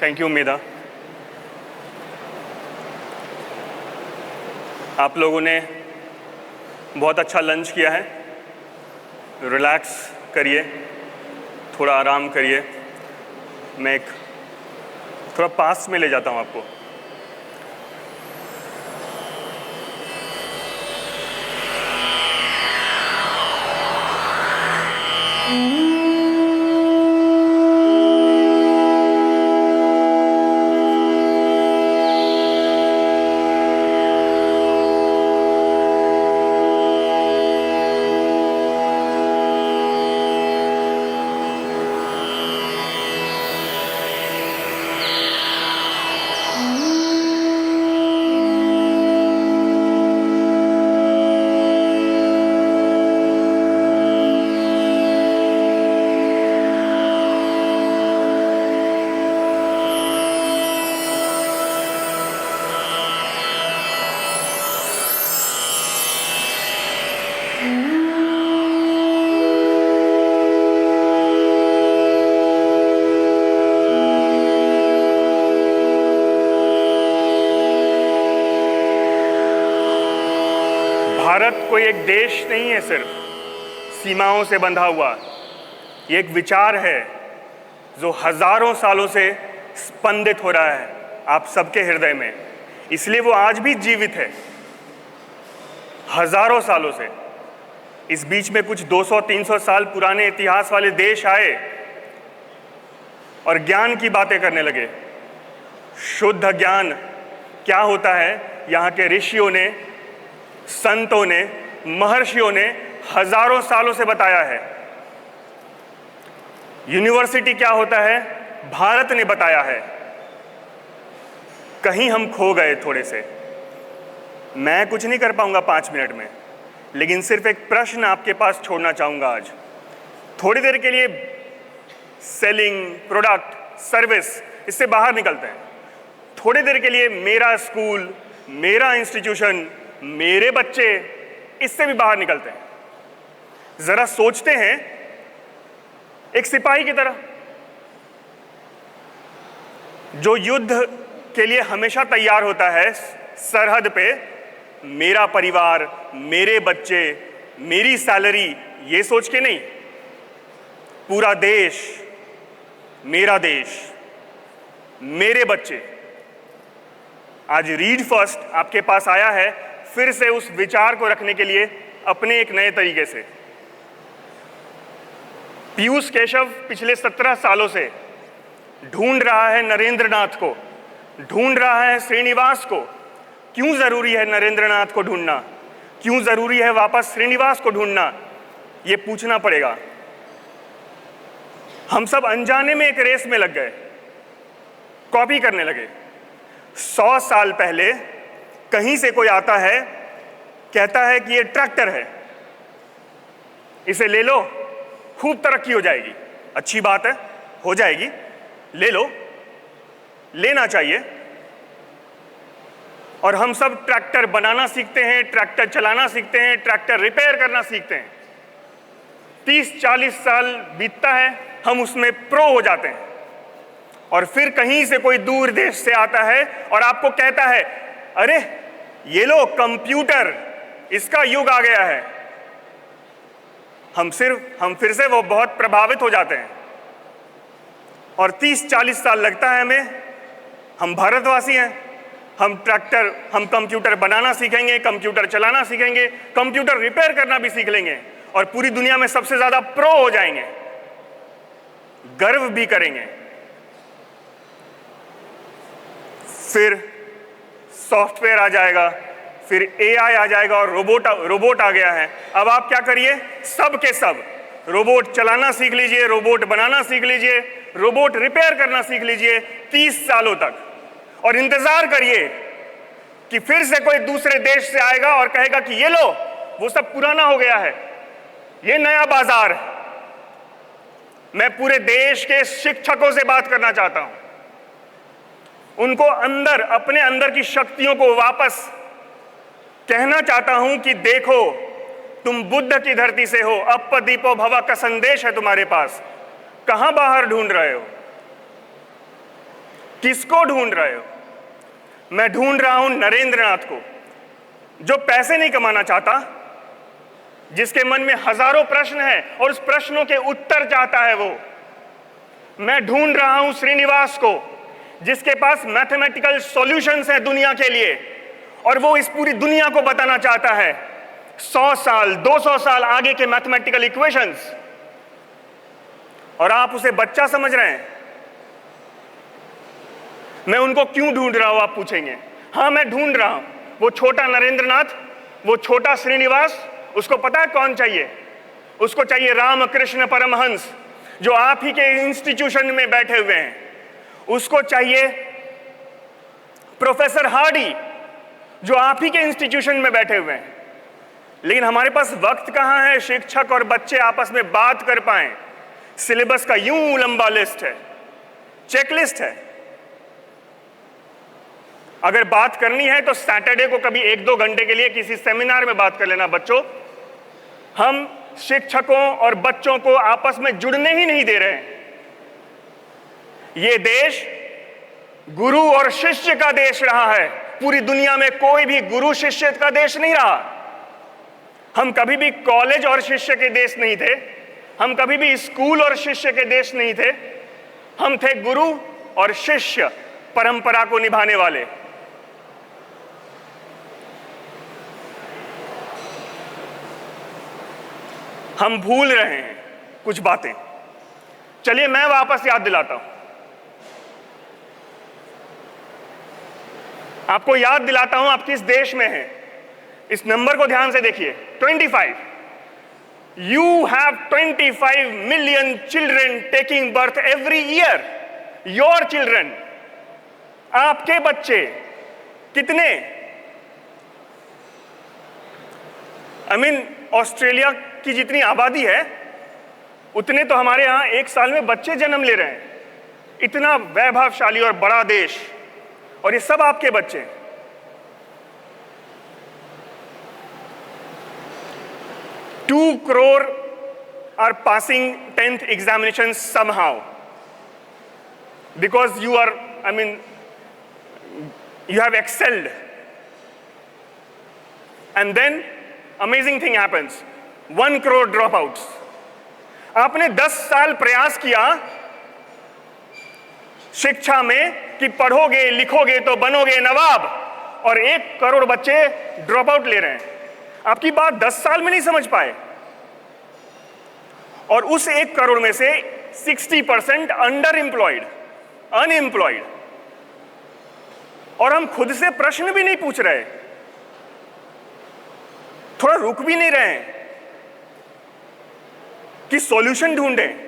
Thank you मेधा। आप लोगों ने बहुत अच्छा लंच किया है। रिलैक्स करिए, थोड़ा आराम करिए। मैं एक थोड़ा पास में ले जाता हूँ आपको। भारत कोई एक देश नहीं है सिर्फ सीमाओं से बंधा हुआ। ये एक विचार है जो हजारों सालों से स्पंदित हो रहा है आप सबके हृदय में, इसलिए वो आज भी जीवित है हजारों सालों से। इस बीच में कुछ 200-300 साल पुराने इतिहास वाले देश आए और ज्ञान की बातें करने लगे। शुद्ध ज्ञान क्या होता है यहाँ के ऋषियों ने, संतों ने, महर्षियों ने हजारों सालों से बताया है। यूनिवर्सिटी क्या होता है भारत ने बताया है। कहीं हम खो गए थोड़े से। मैं कुछ नहीं कर पाऊंगा 5 मिनट में, लेकिन सिर्फ एक प्रश्न आपके पास छोड़ना चाहूंगा आज। थोड़ी देर के लिए सेलिंग, प्रोडक्ट, सर्विस, इससे बाहर निकलते हैं। थोड़ी देर के लिए मेरा स्कूल, मेरा इंस्टीट्यूशन, मेरे बच्चे, इससे भी बाहर निकलते हैं। जरा सोचते हैं एक सिपाही की तरह जो युद्ध के लिए हमेशा तैयार होता है सरहद पे। मेरा परिवार, मेरे बच्चे, मेरी सैलरी, ये सोच के नहीं, पूरा देश, मेरा देश, मेरे बच्चे। आज रीड फर्स्ट आपके पास आया है फिर से उस विचार को रखने के लिए अपने एक नए तरीके से। पीयूष केशव पिछले 17 सालों से ढूंढ रहा है नरेंद्रनाथ को, ढूंढ रहा है श्रीनिवास को। क्यों जरूरी है नरेंद्रनाथ को ढूंढना, क्यों जरूरी है वापस श्रीनिवास को ढूंढना, ये पूछना पड़ेगा। हम सब अनजाने में एक रेस में लग गए, कॉपी करने लगे। 100 साल पहले कहीं से कोई आता है, कहता है कि ये ट्रैक्टर है, इसे ले लो, खूब तरक्की हो जाएगी। अच्छी बात है, हो जाएगी, ले लो, लेना चाहिए। और हम सब ट्रैक्टर बनाना सीखते हैं, ट्रैक्टर चलाना सीखते हैं, ट्रैक्टर रिपेयर करना सीखते हैं। 30-40 साल बीतता है, हम उसमें प्रो हो जाते हैं। और फिर कहीं से कोई दूर देश से आता है और आपको कहता है, अरे ये लो कंप्यूटर, इसका युग आ गया है। हम फिर से वो बहुत प्रभावित हो जाते हैं। और 30-40 साल लगता है हमें। हम भारतवासी हैं, हम कंप्यूटर बनाना सीखेंगे, कंप्यूटर चलाना सीखेंगे, कंप्यूटर रिपेयर करना भी सीख लेंगे और पूरी दुनिया में सबसे ज्यादा प्रो हो जाएंगे, गर्व भी करेंगे। फिर सॉफ्टवेयर आ जाएगा, फिर एआई आ जाएगा और रोबोट आ गया है। अब आप क्या करिए, सब के सब रोबोट चलाना सीख लीजिए, रोबोट बनाना सीख लीजिए, रोबोट रिपेयर करना सीख लीजिए 30 सालों तक, और इंतजार करिए कि फिर से कोई दूसरे देश से आएगा और कहेगा कि ये लो, वो सब पुराना हो गया है, ये नया बाजार है। मैं पूरे देश के शिक्षकों से बात करना चाहता हूं, उनको अंदर, अपने अंदर की शक्तियों को वापस कहना चाहता हूं कि देखो, तुम बुद्ध की धरती से हो, अप्प दीपो भव का संदेश है तुम्हारे पास, कहां बाहर ढूंढ रहे हो। किसको ढूंढ रहे हो? मैं ढूंढ रहा हूं नरेंद्र नाथ को, जो पैसे नहीं कमाना चाहता, जिसके मन में हजारों प्रश्न हैं और उस प्रश्नों के उत्तर चाहता है वो। मैं ढूंढ रहा हूं श्रीनिवास को, जिसके पास मैथमेटिकल सॉल्यूशंस हैं दुनिया के लिए और वो इस पूरी दुनिया को बताना चाहता है 100 साल 200 साल आगे के मैथमेटिकल इक्वेशंस, और आप उसे बच्चा समझ रहे हैं। मैं उनको क्यों ढूंढ रहा हूं, आप पूछेंगे। हां, मैं ढूंढ रहा हूं वो छोटा नरेंद्रनाथ, वो छोटा श्रीनिवास। उसको पता है कौन चाहिए? उसको चाहिए रामकृष्ण परमहंस, जो आप ही के इंस्टीट्यूशन में बैठे हुए हैं। उसको चाहिए प्रोफेसर हार्डी, जो आप ही के इंस्टीट्यूशन में बैठे हुए हैं। लेकिन हमारे पास वक्त कहां है शिक्षक और बच्चे आपस में बात कर पाएं। सिलेबस का यूं लंबा लिस्ट है, चेकलिस्ट है। अगर बात करनी है तो सैटरडे को कभी 1-2 घंटे के लिए किसी सेमिनार में बात कर लेना बच्चों। हम शिक्षकों और बच्चों को आपस में जुड़ने ही नहीं दे रहे हैं। यह देश गुरु और शिष्य का देश रहा है। पूरी दुनिया में कोई भी गुरु शिष्य का देश नहीं रहा। हम कभी भी कॉलेज और शिष्य के देश नहीं थे, हम कभी भी स्कूल और शिष्य के देश नहीं थे। हम थे गुरु और शिष्य परंपरा को निभाने वाले। हम भूल रहे हैं कुछ बातें। चलिए मैं वापस याद दिलाता हूं, आपको याद दिलाता हूं आप किस देश में हैं। इस नंबर को ध्यान से देखिए, 25। You have 25 million children taking birth every year. Your children, आपके बच्चे कितने? ऑस्ट्रेलिया की जितनी आबादी है उतने तो हमारे यहां एक साल में बच्चे जन्म ले रहे हैं। इतना वैभवशाली और बड़ा देश, और ये सब आपके बच्चे। 2 crore are passing 10th examinations somehow because you are, you have excelled. And then amazing thing happens, 1 crore dropouts. आपने 10 साल प्रयास किया शिक्षा में कि पढ़ोगे लिखोगे तो बनोगे नवाब, और 1 करोड़ बच्चे ड्रॉप आउट ले रहे हैं। आपकी बात 10 साल में नहीं समझ पाए, और उस 1 करोड़ में से 60% अंडर एम्प्लॉयड, अनएम्प्लॉयड। और हम खुद से प्रश्न भी नहीं पूछ रहे, थोड़ा रुक भी नहीं रहे हैं कि सॉल्यूशन ढूंढें।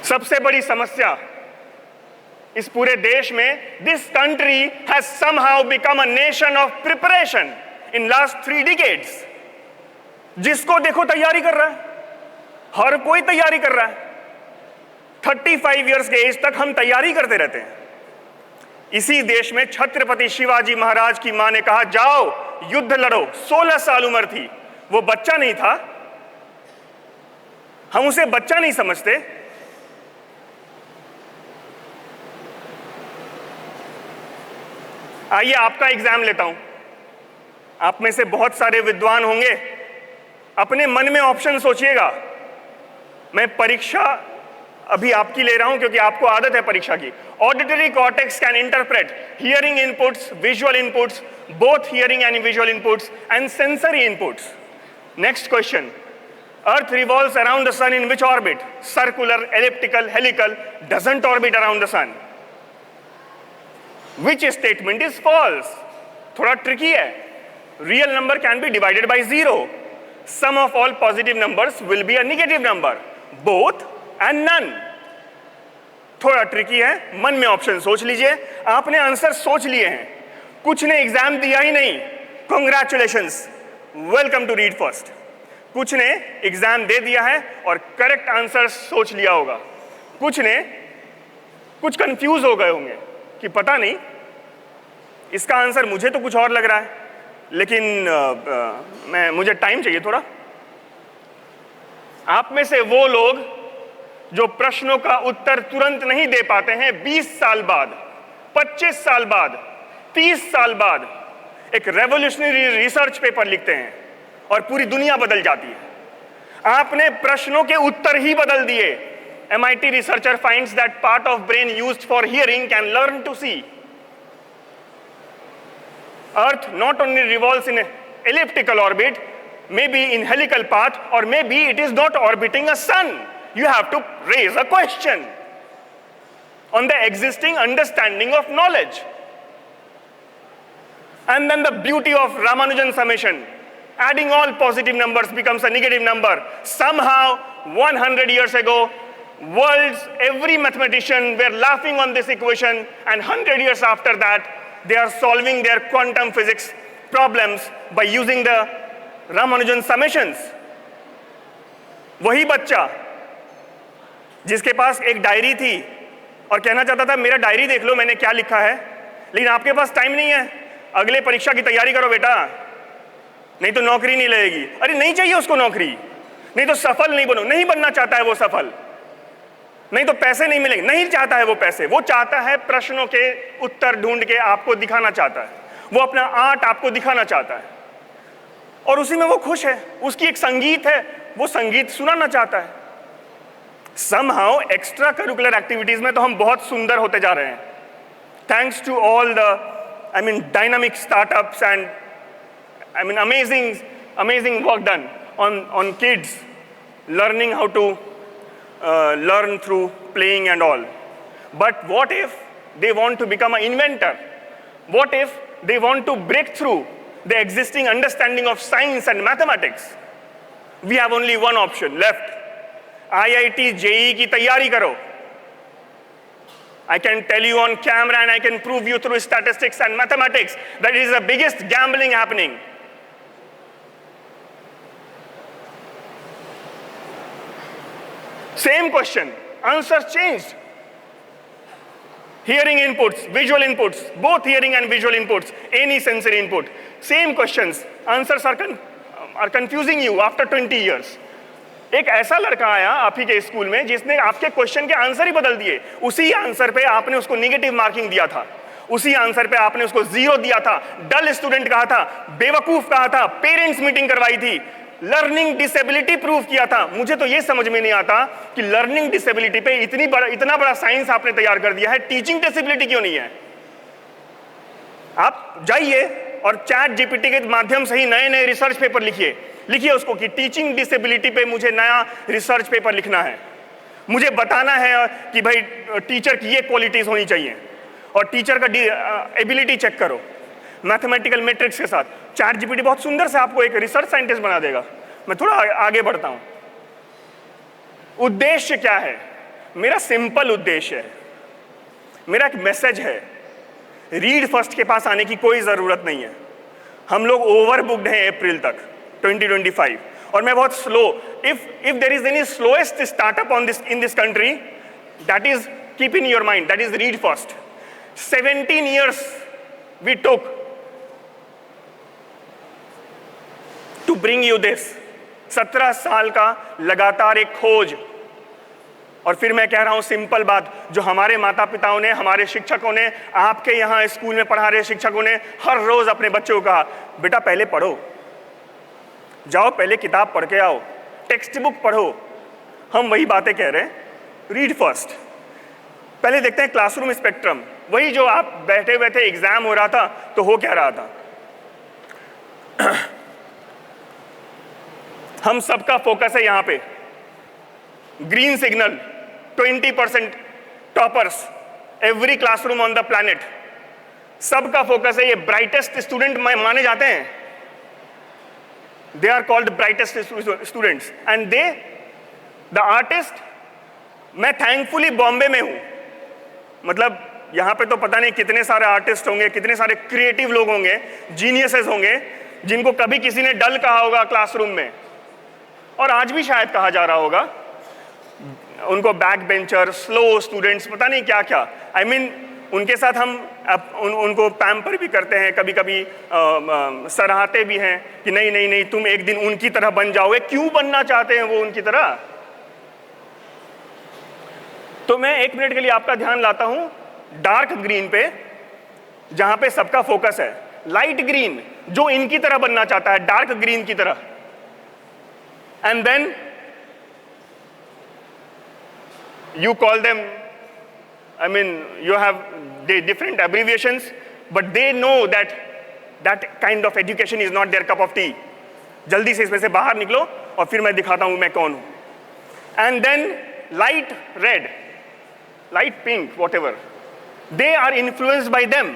सबसे बड़ी समस्या इस पूरे देश में, this country has somehow become a nation of preparation in last 3 decades। जिसको देखो तैयारी कर रहा है, हर कोई तैयारी कर रहा है। 35 इयर्स के एज तक हम तैयारी करते रहते हैं। इसी देश में छत्रपति शिवाजी महाराज की मां ने कहा जाओ युद्ध लड़ो। 16 साल उम्र थी, वो बच्चा नहीं था। हम उसे बच्चा नहीं समझते। आइए आपका एग्जाम लेता हूं। आप में से बहुत सारे विद्वान होंगे, अपने मन में ऑप्शन सोचिएगा। मैं परीक्षा अभी आपकी ले रहा हूं क्योंकि आपको आदत है परीक्षा की। Auditory cortex can interpret hearing inputs, visual inputs, both hearing and visual inputs and sensory inputs. Next question, earth revolves around the sun in which orbit? Circular, elliptical, helical, doesn't orbit around the sun. Which statement is false? थोड़ा tricky है। Real number can be divided by 0. Sum of all positive numbers will be a negative number. Both and none. थोड़ा tricky है, मन में option सोच लीजिए। आपने answer सोच लिए हैं, कुछ ने एग्जाम दिया ही नहीं, congratulations, welcome to read first. कुछ ने एग्जाम दे दिया है और करेक्ट आंसर सोच लिया होगा। कुछ कंफ्यूज हो गए होंगे कि पता नहीं इसका आंसर मुझे तो कुछ और लग रहा है, लेकिन मुझे टाइम चाहिए थोड़ा। आप में से वो लोग जो प्रश्नों का उत्तर तुरंत नहीं दे पाते हैं, 20 साल बाद, 25 साल बाद, 30 साल बाद एक रेवोल्यूशनरी रिसर्च पेपर लिखते हैं और पूरी दुनिया बदल जाती है। आपने प्रश्नों के उत्तर ही बदल दिए। MIT researcher finds that part of brain used for hearing can learn to see. Earth not only revolves in elliptical orbit, maybe in helical path, or maybe it is not orbiting a sun. You have to raise a question on the existing understanding of knowledge. And then the beauty of Ramanujan summation, adding all positive numbers becomes a negative number. Somehow 100 years ago, world's every mathematician were laughing on this equation, and 100 years after that they are solving their quantum physics problems by using the Ramanujan summations. वही बच्चा जिसके पास एक diary थी और कहना चाहता था मेरा डायरी देख लो मैंने क्या लिखा है, लेकिन आपके पास टाइम नहीं है, अगले परीक्षा की तैयारी करो बेटा, नहीं तो नौकरी नहीं लगेगी। अरे नहीं चाहिए उसको नौकरी, नहीं तो सफल नहीं बनो, नहीं बनना चाहता है वो सफल, नहीं तो पैसे नहीं मिलेंगे, नहीं चाहता है वो पैसे, वो चाहता है प्रश्नों के उत्तर ढूंढ के आपको दिखाना चाहता है, वो अपना आर्ट आपको दिखाना चाहता है और उसी में वो खुश है। उसकी एक संगीत है, वो संगीत सुनाना चाहता है। somehow एक्स्ट्रा करिकुलर एक्टिविटीज में तो हम बहुत सुंदर होते जा रहे हैं, thanks to all the dynamic startups and amazing work done on kids learning how to learn through playing and all. But what if they want to become an inventor? What if they want to break through the existing understanding of science and mathematics? We have only one option left. IIT JEE की तैयारी करो. I can tell you on camera and I can prove you through statistics and mathematics that it is the biggest gambling happening. Same question, answers changed. Hearing inputs, visual inputs, both hearing and visual inputs, any sensory input, same questions, answers are confusing you after 20 years. एक ऐसा लड़का आया आप ही के school में जिसने आपके question के आंसर ही बदल दिए, उसी आंसर पे आपने उसको नेगेटिव मार्किंग दिया था, उसी आंसर पे आपने उसको 0 दिया था, डल स्टूडेंट कहा था, बेवकूफ कहा था, पेरेंट्स मीटिंग करवाई थी, लर्निंग डिसेबिलिटी प्रूव किया था। मुझे तो ये समझ में नहीं आता कि लर्निंग डिसेबिलिटी पे इतना बड़ा साइंस आपने तैयार कर दिया है, टीचिंग डिसेबिलिटी क्यों नहीं है? आप जाइए और चैट जीपीटी के माध्यम से ही नए रिसर्च पेपर लिखिए उसको कि टीचिंग डिसेबिलिटी पे मुझे नया रिसर्च पेपर लिखना है, मुझे बताना है कि भाई टीचर की ये क्वालिटीज होनी चाहिए और टीचर का एबिलिटी चेक करो मैथमेटिकल मैट्रिक्स के साथ। चैट जीपीटी बहुत सुंदर से आपको एक रिसर्च साइंटिस्ट बना देगा। मैं थोड़ा आगे बढ़ता हूं। उद्देश्य क्या है मेरा? सिंपल उद्देश्य है, मेरा एक मैसेज है, रीड फर्स्ट के पास आने की कोई जरूरत नहीं है। हम लोग ओवर बुक्ड हैं अप्रैल तक 2025 और मैं बहुत slow, if there is any slowest startup on this in this country, that is keep in your mind, that is read first. 17 years we took to bring you this, 17 साल का लगातार एक खोज। और फिर मैं कह रहा हूं सिंपल बात, जो हमारे माता पिताओं ने, हमारे शिक्षकों ने, आपके यहां स्कूल में पढ़ा रहे शिक्षकों ने हर रोज अपने बच्चों को कहा, बेटा पहले पढ़ो, जाओ पहले किताब पढ़ के आओ, टेक्स्ट बुक पढ़ो। हम वही बातें कह रहे हैं, रीड फर्स्ट। पहले देखते हैं क्लासरूम स्पेक्ट्रम, वही जो आप बैठे हुए थे, एग्जाम हो रहा था तो हो क्या रहा था। हम सबका फोकस है यहां पे, green signal, 20% toppers, every classroom on the planet, सबका फोकस है। ये ब्राइटेस्ट स्टूडेंट माने जाते हैं, they are called brightest students and they the artist. मैं थैंकफुली बॉम्बे में हूं, मतलब यहां पे तो पता नहीं कितने सारे आर्टिस्ट होंगे, कितने सारे क्रिएटिव लोग होंगे, जीनियसेस होंगे, जिनको कभी किसी ने डल कहा होगा क्लासरूम में, और आज भी शायद कहा जा रहा होगा उनको बैक बेंचर, स्लो स्टूडेंट्स, पता नहीं क्या क्या। I mean, उनके साथ हम उनको पैम्पर भी करते हैं, कभी कभी सराहते भी हैं कि नहीं नहीं नहीं तुम एक दिन उनकी तरह बन जाओगे। क्यों बनना चाहते हैं वो उनकी तरह? तो मैं 1 मिनट के लिए आपका ध्यान लाता हूं डार्क ग्रीन पे, जहां पे सबका फोकस है। लाइट ग्रीन जो इनकी तरह बनना चाहता है, डार्क ग्रीन की तरह। And then you call them, I mean, you have different abbreviations, but they know that that kind of education is not their cup of tea. जल्दी से इसमें से बाहर निकलो और फिर मैं दिखाता हूं मैं कौन हूं। And then light red, light pink, whatever, they are influenced by them.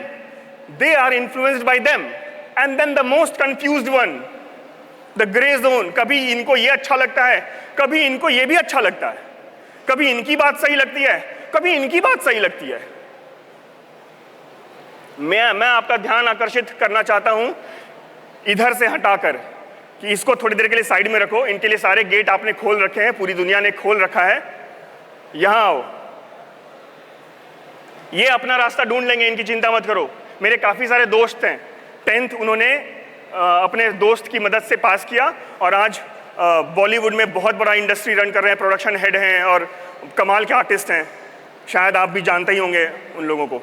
They are influenced by them. And then the most confused one, the gray zone, कभी इनको ये अच्छा लगता है, कभी इनको ये भी अच्छा लगता है, कभी इनकी बात सही लगती है, कभी इनकी बात सही लगती है। मैं आपका ध्यान आकर्षित करना चाहता हूं इधर से हटाकर कि इसको थोड़ी देर के लिए साइड में रखो। इनके लिए सारे गेट आपने खोल रखे हैं, पूरी दुनिया ने खोल रखा है। यहां आओ, ये अपना रास्ता ढूंढ लेंगे, इनकी चिंता मत करो। मेरे काफी सारे दोस्त हैं, 10th उन्होंने अपने दोस्त की मदद से पास किया और आज बॉलीवुड में बहुत बड़ा इंडस्ट्री रन कर रहे हैं, प्रोडक्शन हेड हैं और कमाल के आर्टिस्ट हैं। शायद आप भी जानते ही होंगे उन लोगों को।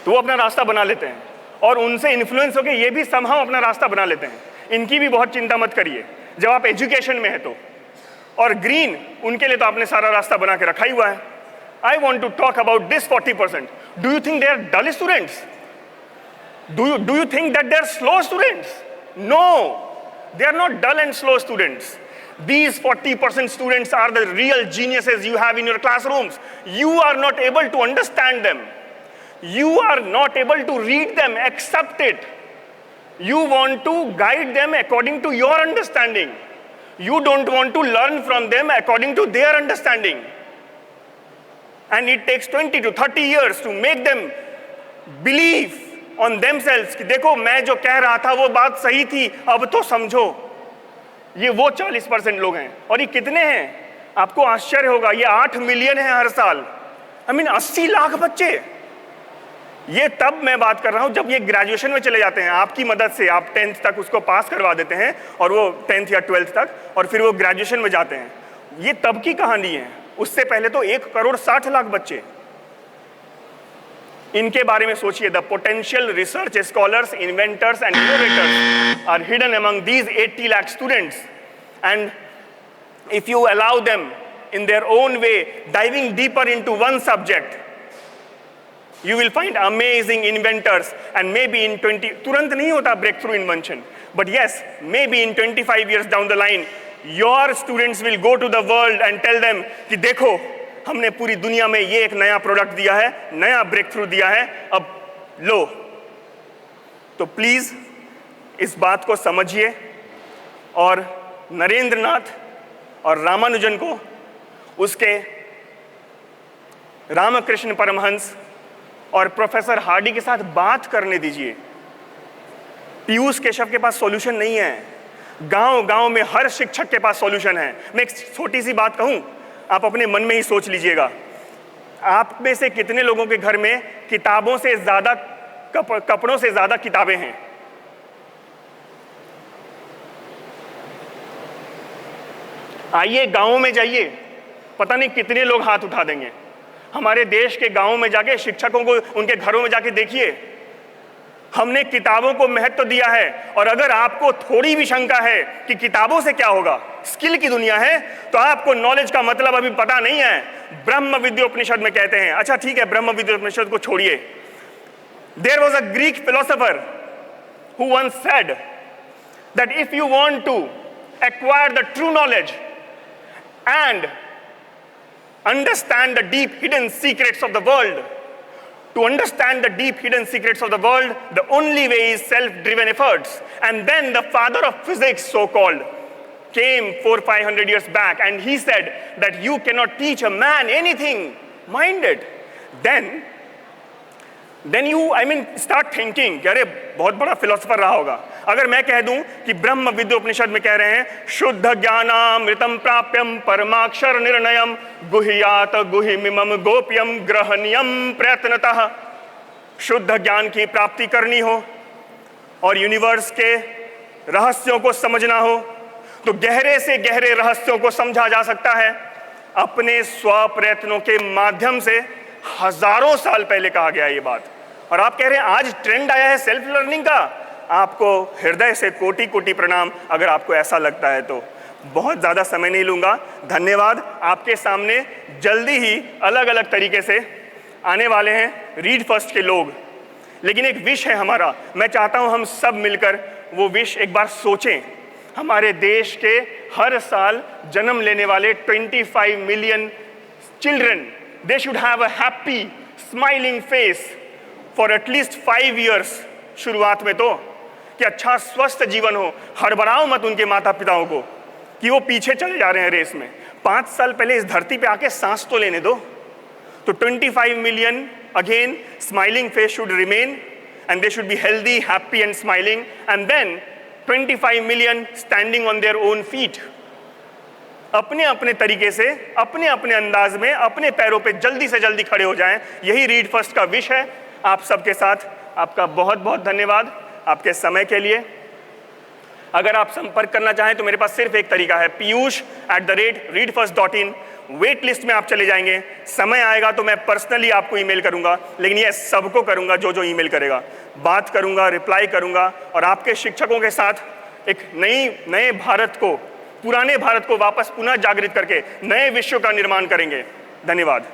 तो वो अपना रास्ता बना लेते हैं और उनसे इन्फ्लुएंस होकर ये भी समहाउ अपना रास्ता बना लेते हैं। इनकी भी बहुत चिंता मत करिए जब आप एजुकेशन में है तो। और ग्रीन, उनके लिए तो आपने सारा रास्ता बना के रखा ही हुआ है। I want to talk about this 40%। Do you think they are dull students? Do you think that they are slow students? No, they are not dull and slow students. These 40% students are the real geniuses you have in your classrooms. You are not able to understand them. You are not able to read them, accept it. You want to guide them according to your understanding. You don't want to learn from them according to their understanding. And it takes 20 to 30 years to make them believe on themselves कि देखो मैं जो कह रहा था वो बात सही थी, अब तो समझो। ये वो 40% लोग हैं। और ये कितने हैं? आपको आश्चर्य होगा, ये 8 मिलियन है हर साल। I mean 80 लाख बच्चे। ये तब मैं बात कर रहा हूं जब ये ग्रेजुएशन में चले जाते हैं। आपकी मदद से आप 10th तक उसको पास करवा देते हैं और वो 10th या 12th तक, और फिर वो ग्रेजुएशन में जाते हैं। ये तब की कहानी है। उससे पहले तो 1,60,00,000 बच्चे। इनके बारे में सोचिए। The potential research scholars, inventors and innovators are hidden among these 80 lakh students, and if you allow them in their own way diving deeper into one subject, you will find amazing inventors, and maybe in 20, तुरंत नहीं होता breakthrough invention, but yes, maybe in 25 years down the line your students will go to the world and tell them कि देखो हमने पूरी दुनिया में ये एक नया प्रोडक्ट दिया है, नया ब्रेकथ्रू दिया है, अब लो। तो प्लीज इस बात को समझिए और नरेंद्र नाथ और रामानुजन को उसके रामकृष्ण परमहंस और प्रोफेसर हार्डी के साथ बात करने दीजिए। पीयूष केशव के पास सॉल्यूशन नहीं है, गांव-गांव में हर शिक्षक के पास सॉल्यूशन है। मैं एक छोटी सी बात कहूं, आप अपने मन में ही सोच लीजिएगा। आप में से कितने लोगों के घर में किताबों से ज्यादा कपड़ों से ज्यादा किताबें हैं? आइए गांवों में जाइए, पता नहीं कितने लोग हाथ उठा देंगे। हमारे देश के गांवों में जाके शिक्षकों को उनके घरों में जाके देखिए। हमने किताबों को महत्व दिया है, और अगर आपको थोड़ी भी शंका है कि किताबों से क्या होगा, स्किल की दुनिया है, तो आपको नॉलेज का मतलब अभी पता नहीं है। ब्रह्म विद्योपनिषद में कहते हैं, अच्छा ठीक है ब्रह्म विद्योपनिषद को छोड़िए। There was a Greek philosopher who once said that if you want to acquire the true knowledge and understand the deep hidden secrets of the world, to understand the deep hidden secrets of the world, the only way is self-driven efforts. And then the father of physics, so-called, came 400-500 years back, and he said that you cannot teach a man anything, mind it. Then you, start thinking कि अरे बहुत बड़ा philosopher रहा होगा। अगर मैं कह दूं कि ब्रह्म विद्योपनिषद में कह रहे हैं शुद्ध ज्ञानामृतम प्राप्यम परमाक्षर निर्णयम गुह्यात गुहिमिमम गोप्यम ग्रहणीयम प्रयत्नतः, शुद्ध ज्ञान की प्राप्ति करनी हो और यूनिवर्स के रहस्यों को समझना हो, तो गहरे से गहरे रहस्यों को समझा जा सकता है अपने स्व प्रयत्नों के माध्यम से हजारों साल पहले कहा गया ये बात। और आप कह रहे हैं आज ट्रेंड आया है सेल्फ लर्निंग का। आपको हृदय से कोटि कोटि प्रणाम अगर आपको ऐसा लगता है तो। बहुत ज़्यादा समय नहीं लूँगा, धन्यवाद। आपके सामने जल्दी ही अलग अलग तरीके से आने वाले हैं रीड फर्स्ट के लोग, लेकिन एक विश है हमारा। मैं चाहता हूँ हम सब मिलकर वो विश एक बार सोचें। हमारे देश के हर साल जन्म लेने वाले 25 million children, they should have a happy smiling face for at least 5 years. शुरुआत में तो कि अच्छा स्वस्थ जीवन हो, हड़बड़ाओ मत उनके माता पिताओं को कि वो पीछे चले जा रहे हैं रेस में। 5 साल पहले इस धरती पे आके सांस तो लेने दो। तो 25 million again smiling face should remain and they should be healthy, happy and smiling, and then 25 million standing on their own feet. अपने अपने तरीके से, अपने अपने अंदाज में, अपने पैरों पे जल्दी से जल्दी खड़े हो जाएं। यही रीड फर्स्ट का विश है आप सबके साथ। आपका बहुत बहुत धन्यवाद आपके समय के लिए। अगर आप संपर्क करना चाहें तो मेरे पास सिर्फ एक तरीका है, piyush@readfirst.in। वेट लिस्ट में आप चले जाएंगे। समय आएगा तो मैं पर्सनली आपको ईमेल करूंगा, लेकिन ये सबको करूंगा जो जो ईमेल करेगा। बात करूंगा, रिप्लाई करूंगा और आपके शिक्षकों के साथ एक नए भारत को, पुराने भारत को वापस पुनः जागृत करके नए विश्व का निर्माण करेंगे। धन्यवाद।